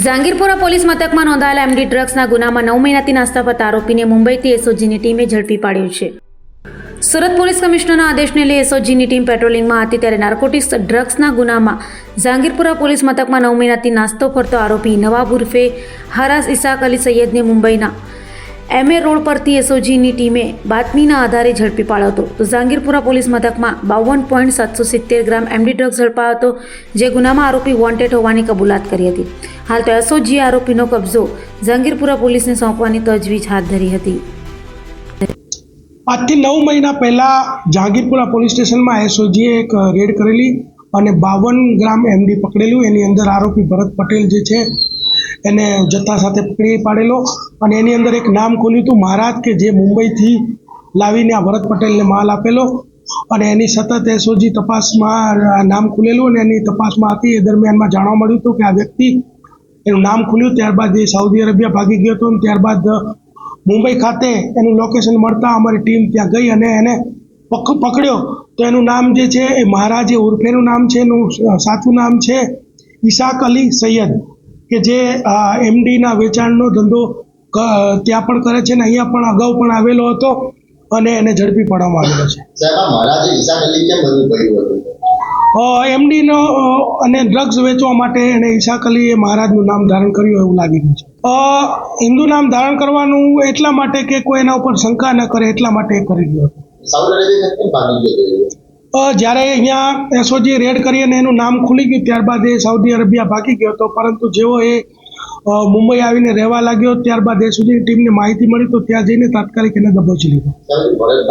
Jahangirpura police મથકમાં નોંધાયેલા MD ડ્રગ્સના ગુનામાં 9 મહિનાથી નાસ્તા ફરતા આરોપીને મુંબઈથી એસઓજીની ટીમે ઝડપી પાડ્યો છે. સુરત પોલીસ કમિશનરના આદેશને લઈ એસઓજીની ટીમ પેટ્રોલિંગમાં હતી ત્યારે નાર્કોટિક્સ ડ્રગ્સના ગુનામાં જાંગીરપુરા પોલીસ મથકમાં 9 મહિનાથી નાસ્તો ફરતો આરોપી નવાબ ઉર્ફે હરાસ ઇસાક અલી સૈયદને મુંબઈના MA રોડ પરથી એસઓજીની ટીમે બાતમીના આધારે ઝડપી પાડ્યો હતો. તો જાંગીરપુરા પોલીસ મથકમાં 52.770 ગ્રામ એમડી ડ્રગ્સ ઝડપાયો હતો, જે ગુનામાં આરોપી વોન્ટેડ હોવાની કબૂલાત કરી હતી. હાલ તો એસઓજીએ આરોપીનો કબજો જાંગીરપુરા પોલીસને સોંપવાની તજવીજ હાથ ધરી હતી. આજથી 9 મહિના પહેલાં જહાંગીરપુરા પોલીસ સ્ટેશનમાં એસઓજીએ એક રેડ કરેલી અને 52 ગ્રામ એમડી પકડેલું. એની અંદર આરોપી ભરત પટેલ જે છે એને જથ્થા સાથે પકડી પાડેલો અને એની અંદર એક નામ ખોલ્યું હતું મહારાજ, કે જે મુંબઈથી લાવીને આ ભરત પટેલને માલ આપેલો અને એની સતત એસઓજી તપાસમાં નામ ખુલેલું અને એની તપાસમાં હતી. એ દરમિયાનમાં જાણવા મળ્યું હતું કે આ વ્યક્તિ એનું નામ ખુલ્યું, ત્યારબાદ એ સાઉદી અરેબિયા ભાગી ગયો હતો અને ત્યારબાદ મુંબઈ ખાતે એનું લોકેશન મળતા અમારી ટીમ ત્યાં ગઈ અને એને પકડ્યો. તો એનું નામ જે છે એ મહારાજ ઉર્ફેનું નામ છે, એનું સાચું નામ છે ઇસાક અલી સૈયદ, કે જે એમડીના વેચાણનો ધંધો ત્યાં પણ કરે છે ને અહીંયા પણ અગાઉ પણ આવેલો હતો અને એને ઝડપી પાડવામાં આવેલો છે. એમડીનો અને ડ્રગ્સ વેચવા માટે એને ઇસાક અલી એ મહારાજનું નામ ધારણ કર્યું એવું લાગી રહ્યું છે. હિન્દુ નામ ધારણ કરવાનું એટલા માટે કે કોઈ એના ઉપર શંકા ન કરે એટલા માટે એ કરી રહ્યો હતો. જ્યારે અહીંયા એસઓજી રેડ કરી અને એનું નામ ખુલી ગયું ત્યારબાદ એ સાઉદી અરેબિયા ભાગી ગયો હતો, પરંતુ જેવો એ મુંબઈ આવીને રહેવા લાગ્યો ત્યારબાદ એસઓજીની ટીમને માહિતી મળી તો ત્યાં જઈને તાત્કાલિક એને દબોચી લીધો.